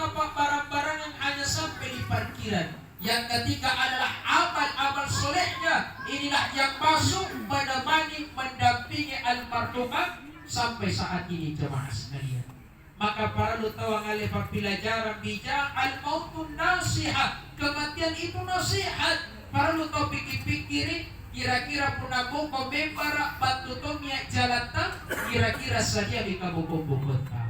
apa barang-barang yang hanya sampai di parkiran. Yang ketiga adalah amal-amal solehnya. Inilah yang masuk menemani, mendampingi almarhumah sampai saat ini jemaah sekalian. Maka para lu tahu ngalih pelajaran bijak al-mautun nasihat. Kematian itu nasihat. Para lu tahu pikir-pikirin kira-kira puna boko membara batu tomia jalan tang kira-kira saja di kabupaten Bogota.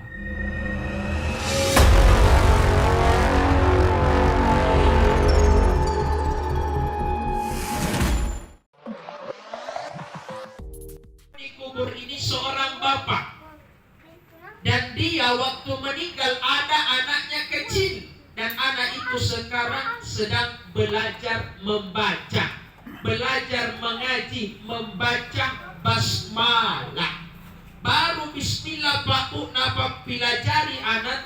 Di kubur ini seorang bapak. Dan dia waktu meninggal ada anaknya kecil. Dan anak itu sekarang sedang belajar membaca. Belajar mengaji, membaca basmalah. Baru bismillah Pak napa pilajari anak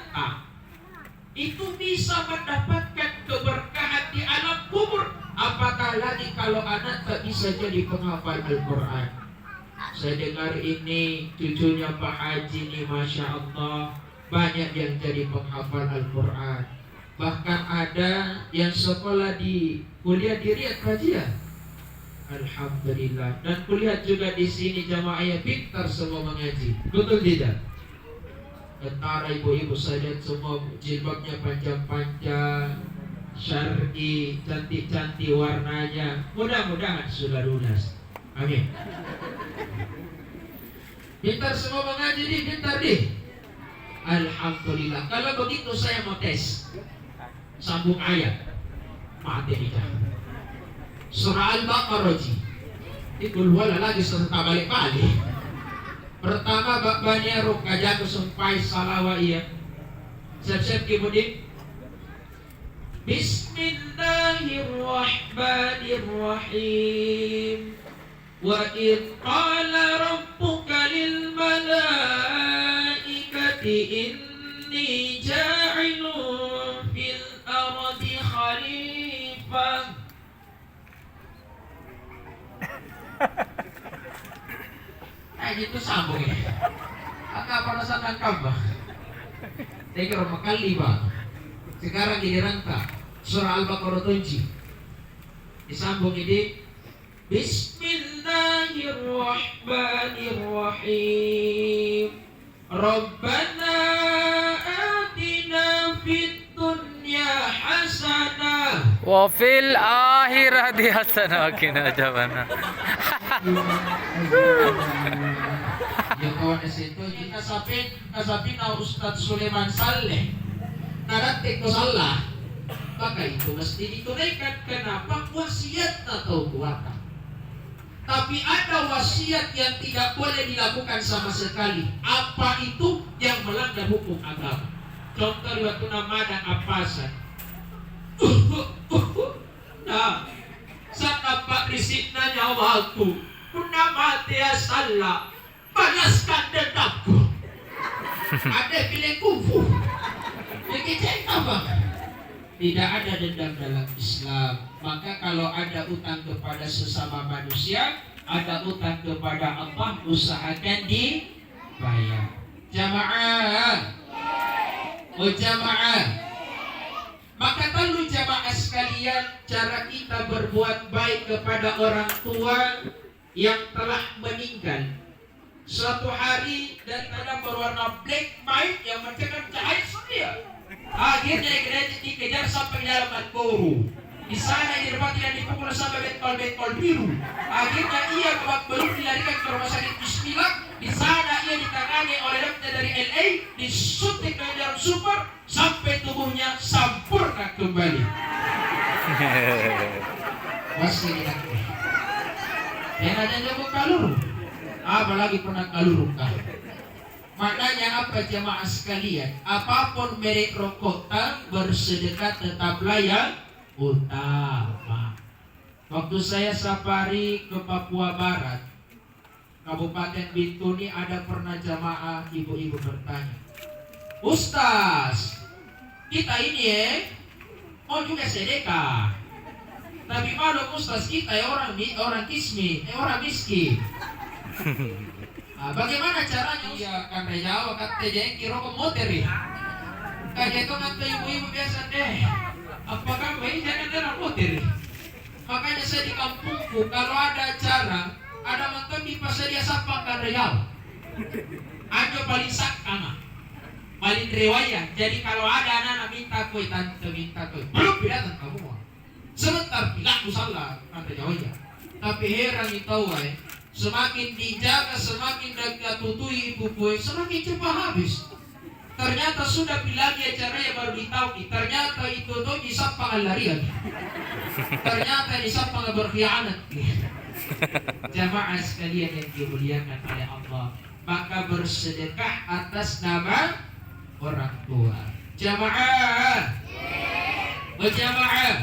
itu bisa mendapatkan keberkahan di alam kubur. Apakah lagi kalau anak tak bisa jadi penghafal Al-Quran. Saya dengar ini cucunya Pak Haji ini Masya Allah banyak yang jadi penghafal Al-Quran. Bahkan ada yang sekolah di kuliah di Riyadh Haji ya. Alhamdulillah. Dan kuliah juga di sini jamaah yang pintar semua mengaji. Betul tidak? Antara ibu-ibu saja semua jilbabnya panjang-panjang, syar'i, cantik-cantik warnanya. Mudah-mudahan sudah lunas. Amin. Pintar semua mengaji nih, pintar deh. Alhamdulillah. Kalau begitu saya mau tes. Sambung ayat. Mati dah. Surah Al-Baqarah ji. Ikul wala lagi serta balik-balik. Pertama babanya rukaja kesumpai salawa iya. Siap-siap kemudian. Bismillahirrahmanirrahim. Wa idh qala rabbuka lil malaikati inni ja'ilun fil ardi khalifah. Gitu sambung ya. Apa pada saat nangkap Tekir makali bang. Sekarang ini rangka surah Al-Baqarah 7. Disambung ini Bismillahirrahmanirrahim. Rabbana atina fid dunya hasanah wa fil akhirati hasanah wa qina adzabannar. Ya kawan itu kita sapi na Ustadz Sulaiman Saleh naratik ko salah maka itu mesti ditunaikan. Kenapa? Wasiat atau kuatan. Tapi ada wasiat yang tidak boleh dilakukan sama sekali. Apa itu? Yang melanggar hukum agama. Contoh waktu nama dan apasan. Nah, saat nampak risiknya nyawaku, puna mati ya salah, balaskan dendamku. Ada pilih kufu. Begitu apa? Tidak ada dendam dalam Islam. Maka kalau ada utang kepada sesama manusia, ada utang kepada Allah, usahakan dibayar. Jamaah, jamaah. Maka tahu jamaah sekalian, cara kita berbuat baik kepada orang tua yang telah meninggal. Suatu hari daripada berwarna black white yang mencegah cahaya surya. Akhirnya gereja dikejar sampai dalam Al-Quru. Di sana dia tidak dipukul sampai bentol-bentol biru. Akhirnya ia babak belur dilarikan ke rumah sakit Bismillah. Di sana ia ditangani oleh dokter dari LA, disuntik dengan jarum super sampai tubuhnya sempurna kembali. Masih tidak. Yang ada jago kaluru. Apalagi pernah kaluru kah? Makanya apa jemaah sekalian? Apapun merek rokok bersedekah tetaplah yang utama. Waktu saya safari ke Papua Barat, Kabupaten Bintuni, ada pernah jamaah ibu-ibu bertanya, Ustaz, kita ini mau juga sedekah, tapi malu Ustaz kita orang kismi, orang miskin. Bagaimana caranya? Iya, kan jawab kata jengki rokok motor ya. Kayak itu nanti ibu-ibu biasa deh. Apakah bayi jangan darah putih? Makanya saya di kampungku kalau ada acara, ada mantan di pasar dia sapa kan Riau. Aja paling sakana, paling riwayat. Jadi kalau ada anak-anak minta kue, tante minta kue, belum datang kamu. Sebentar bilang salah kata Jawa. Tapi heran itu semakin dijaga, semakin dekat tutui ibu kue, semakin cepat habis. Ternyata sudah bilagi acaranya baru ditahu. Ternyata itu tuh disapa larian. Ternyata disapa berkhianat. Jamaah sekalian yang dimuliakan oleh Allah, maka bersedekah atas nama orang tua. Jamaah, berjamaah.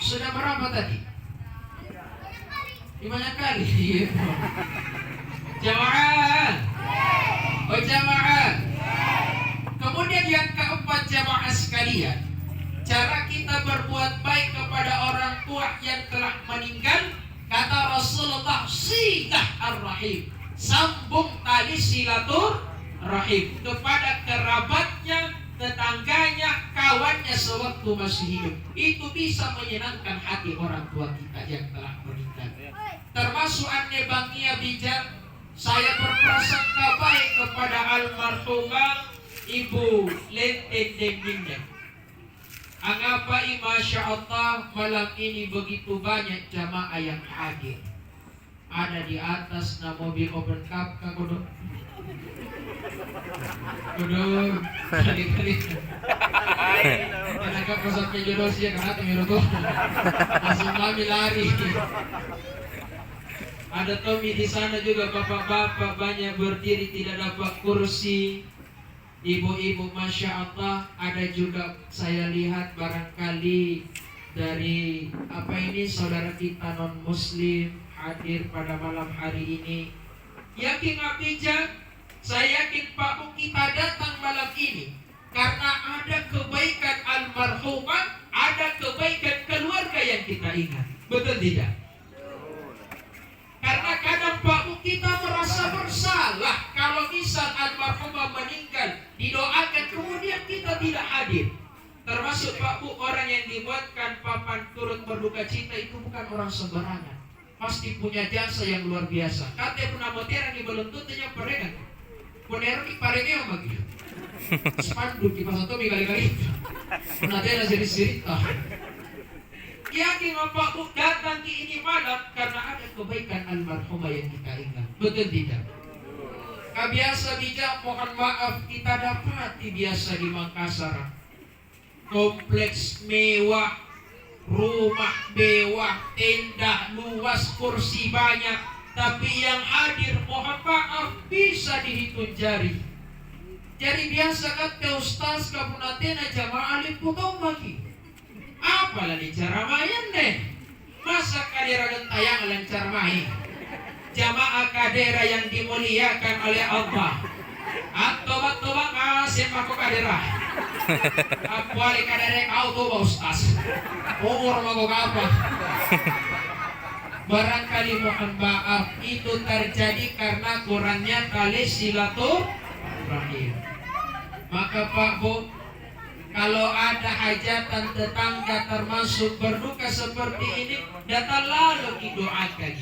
Sudah berapa tadi? 5 kali. Jamaah, berjamaah. Kemudian yang keempat jamaah sekalian, cara kita berbuat baik kepada orang tua yang telah meninggal. Kata Rasulullah, silah ar-rahim, sambung tali silaturahim kepada kerabatnya, tetangganya, kawannya sewaktu masih hidup. Itu bisa menyenangkan hati orang tua kita yang telah meninggal. Termasuk Ane Bangia bijak, saya berprasangka baik kepada almarhumah Ibu Lenten Dengminda. Angapai Masya Allah malam ini begitu banyak jamaah yang hadir. Ada di atas na mobil open cup ka kudu. Kali-kali. Tenaga pesatnya jodoh sih karena temiro tuh. Langsung kami lari. Ada Tommy di sana juga, bapak-bapak banyak berdiri tidak dapat kursi. Ibu-ibu Masya Allah, ada juga saya lihat barangkali dari saudara kita non muslim hadir pada malam hari ini. Yakin abijak, saya yakin Pak Bu kita datang malam ini karena ada kebaikan almarhumah, ada kebaikan keluarga yang kita ingat. Betul tidak? Karena kadang Pak Bu kita merasa bersalah kalau misal almarhumah meninggal, didoakan kemudian kita tidak hadir. Termasuk Pak Bu, orang yang dibuatkan papan turut berduka cita itu bukan orang sembarangan. Pasti punya jasa yang luar biasa. Kata pernah moteran di belentutnya parengan. Ponero di parengnya bagi. Spanduk di pasal Tommy kali-kali. Pernah dia cerita. Yakin Pak Bu datang ke ini malam karena ada kebaikan almarhumah yang kita ingat. Betul tidak? Biasa bijak, mohon maaf, kita dapati biasa di Makassar. Kompleks mewah, rumah mewah, tenda luas, kursi banyak, tapi yang hadir mohon maaf bisa dihitung jari. Jadi biasa kata Ustaz kabunatena jamaah liputong lagi. Apalah di cara main deh. Masa kadera gentayang lancar main. Jamaah kadera yang dimuliakan oleh Allah. Tobat-tobat kasih aku kadera. Apalagi kadera kau tuh Ustaz. Umur mau apa? Barangkali mohon maaf itu terjadi karena kurangnya tali silaturahim. Maka Pak Bu, kalau ada hajatan tetangga termasuk berduka seperti ini, datang lalu didoakan.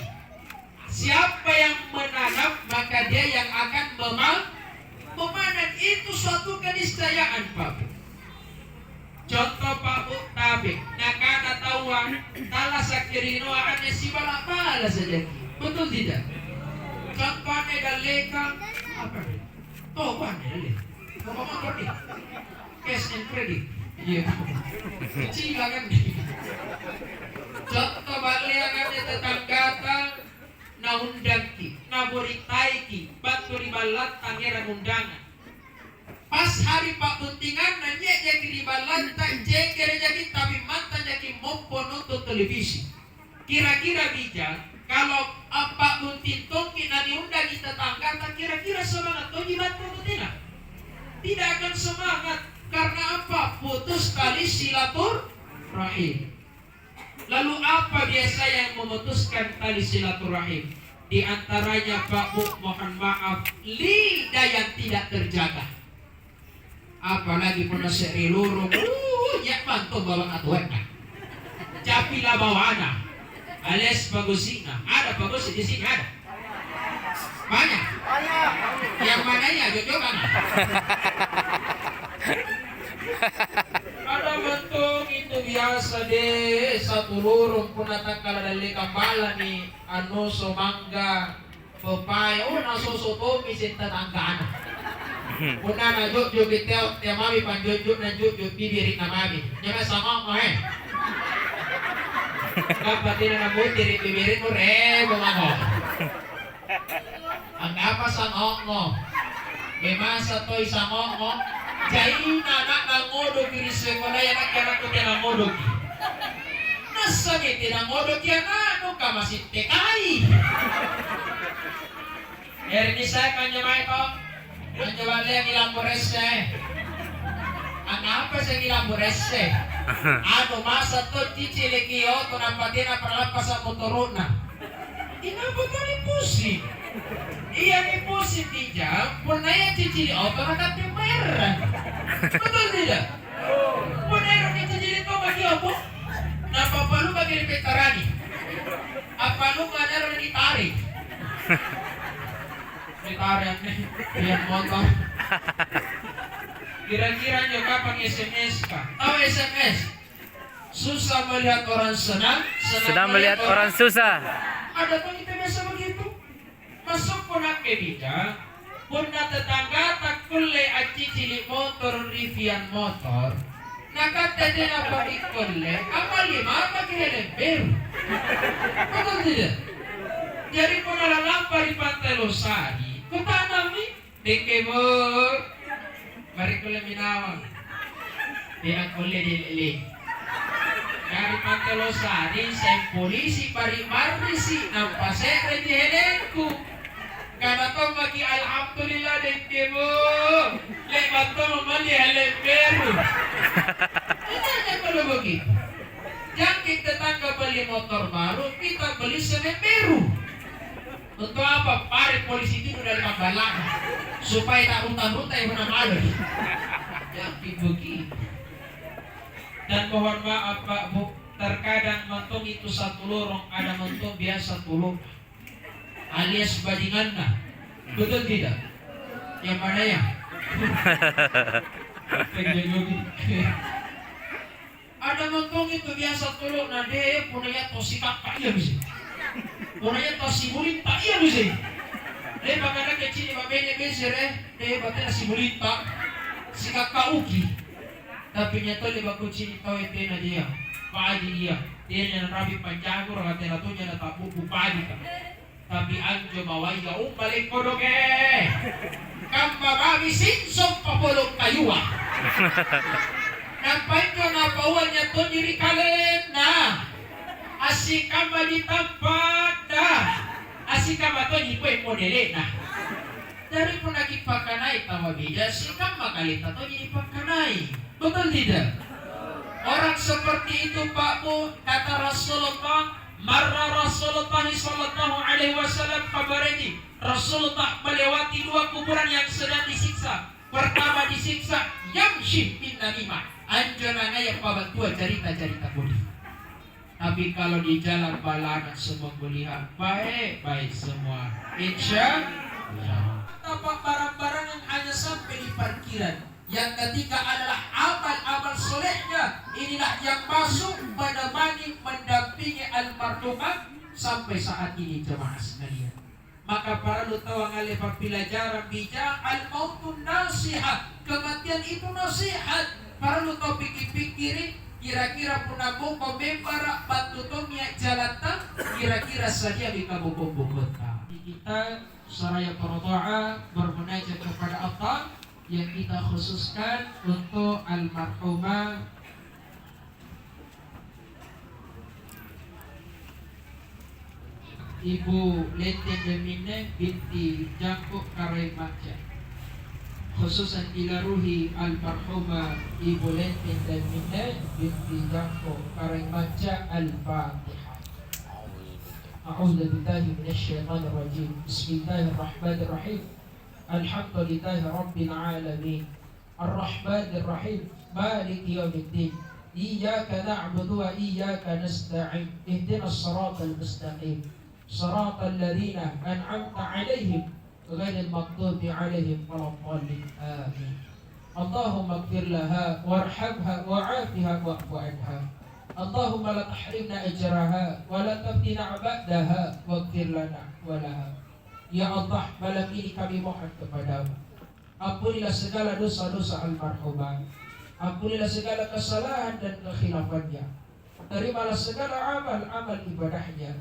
Siapa yang menanam maka dia yang akan memanen. Itu suatu keniscayaan Pak Bu. Contoh Pak Bu tabik, nakana tawa, tala sakirino akan si bala saja. Betul tidak? Contohnya galeka apa? Toban ya. Apa mau nih? Cash and credit. Iya. Kecil kan. Contoh balik kan tetangga na undang ki, na boritai ki, batu ribalat tangeran undangan. Pas hari Pak Buntingan nanya jadi ribalat tak jengker jadi tapi mantan jadi mompo nonton televisi. Kira-kira bijak kalau Pak Buntintung kita diundang di tetangga, tak kira-kira semangat tuh jimat Buntingan? Tidak akan semangat. Karena apa? Putus tali silaturahim. Lalu apa biasa yang memutuskan tali silaturahim? Di antaranya Pak Bu, mohon maaf, lidah yang tidak terjaga. Apalagi pun nasi rilurung. Ya manto bawang atuan na. Capila bawana. Alias bagusina. Ada bagus di sini ada. Banyak. Yang mananya jojokan. Ada bentuk itu biasa deh. Satu lurung pun datang kalau dari kambala nih. Anu so mangga. Pepaya. Oh naso sotomi sinta tangga anak. Una na jujur kita tiap mami panjujur na jujur bibirik na mami. Nyama sama mo Kapatid na nabuti bibirik mo bumango. Ang apa sangok mo? May masa to'y sangok mo. Jai na anak nangodog kini sekolah yan ang kanak ko tinangodog. Nasa ni tinangodog yan ano ka masih tekay. Eri saya kanya may ko. Kanya wala yung ilang borese. Ang apa sa ilang borese? Ano masa to chichilikiyo to napati na paralampas sa motorun na. Inabot ka ni Pusi. Iya ni Pusi tijang, puna yung chichili auto nakatimeran. Betul tidak? Puna yung chichili to bagi apa? Napapalu bagi ni Petarani. Apalu manero ni tarik. Ditarik nih, lihat motor. Kira-kira nyo kapag SMS ka? Tahu SMS? Susah melihat orang senang melihat orang susah. Ada pun kita biasa begitu. Masuk pun nak kebijak. Pun na tetangga tak kulle aci cilik motor rivian motor. Nakata din na pag-ikulle. Ama lima pag-helem beru. Betul tidak? Jadi pun nalalampa di Pantai Losari. Kutanam ni. Dike mo. Mari kulle minawang. Di ang kulle dilili. Dari Pantai Losari, saya polisi pari marisi nampasere di helenku. Karena to magi alhamdulillah deke mo. Lebat to mamali helen beru. Ini aja kalau begitu. Jangan kita tetangga beli motor baru, kita beli semen beru. Untuk apa? Pari polisi itu dari Panggalang supaya tak rutan-rutan yang pernah malu. Jadi begitu. Dan mohon maaf Pak Bu, terkadang mentung itu satu lorong, ada mentung biasa tulung alias badingan nah. Betul tidak? Yang mana ya? Ada mentung itu biasa tulung, nah dia punya tosikak tak iya bisa. Punya tosimulin tak iya bisa. Dia bagaimana kecil babenya besar dia batena simulin tak sikak kauki. Tapi nyata liba kucing tau ete na dia, padi dia yang rabi panjago orang tena tu nyana tak buku padi kan. Tapi anjo mawai ya balik kodoke, kamba babi sinsong papolong kayuwa. Nampai ko na pauannya to diri kalen na, asik kamba di tempat dah, asik kamba to di kue modele na. Dari pun pakanai tawa bida, si kamba kalita to jadi pakanai. Betul tidak? Orang seperti itu Pak Bu, kata Rasulullah, marra Rasulullah sallallahu alaihi wasallam kabarani. Rasulullah melewati dua kuburan yang sedang disiksa. Pertama disiksa yamshi bin namimah. Anjana yang pabantua cerita-cerita budi. Tapi kalau di jalan balanan semua melihat baik semua. Insya Allah. Apa barang-barang yang hanya sampai di parkiran, yang ketiga adalah amal-amal solehnya. Inilah yang masuk menemani, mendampingi almarhumah sampai saat ini jemaah sekalian. Maka para lu tahu ngale pelajaran bijak al-mautun nasihat. Kematian itu nasihat. Para lu tahu pikir-pikirin kira-kira punah bongko membara bantu tomnya jalan tang kira-kira saja di kabuk-kabuk kita saraya parodoa bermunajat kepada Allah yang kita khususkan untuk almarhumah Ibu Lente Demine binti Jangkuk Karaimaca, khususan ila ruhi almarhumah Ibu Lente Demine binti Jangkuk Karaimaca. Al-Fatihah. A'udzu billahi minasyaitonir rajim. Bismillahirrahmanirrahim. Alhamdulillahi rabbil alamin. Ar-Rahmanir Rahim, Maliki Yaumiddin. Iyyaka na'budu wa iyyaka nasta'in. Ihdinas siratal mustaqim. Siratal ladzina an'amta 'alaihim ghairil maghdubi 'alaihim waladdallin. Amin. Allahumma ighfir laha warhamha wa'afiha wa'fu 'anha. Allahumma la tahrimna ajraha wa la taftina 'ba'daha waghfir lana wa laha. Ya Allah, malam ini kami mohon kepadamu, ampunilah segala dosa-dosa almarhumah, ampunilah segala kesalahan dan kekhilafannya, terimalah segala amal-amal ibadahnya,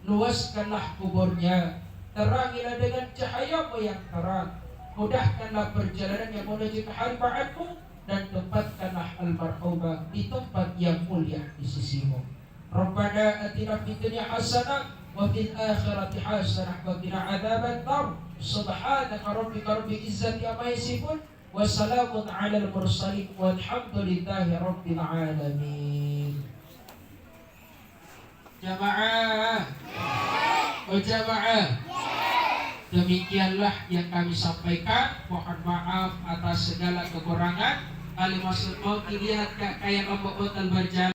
luaskanlah kuburnya, terangilah dengan cahayamu yang terang, mudahkanlah perjalanannya menuju keharibaanmu, dan tempatkanlah almarhumah di tempat yang mulia di sisimu. Rabbana atina fid dunya hasanah wa fil akhirati hasanah wa qina adzaban nar. Subhanaka rabbika rabbil izzati amma yasifun wa salamun 'alal mursalin walhamdulillahi rabbil alamin. Jamaah, oh jamaah, demikianlah yang kami sampaikan. Mohon maaf atas segala kekurangan. Ali maksud mau dilihat kayak ombak botol berjalan.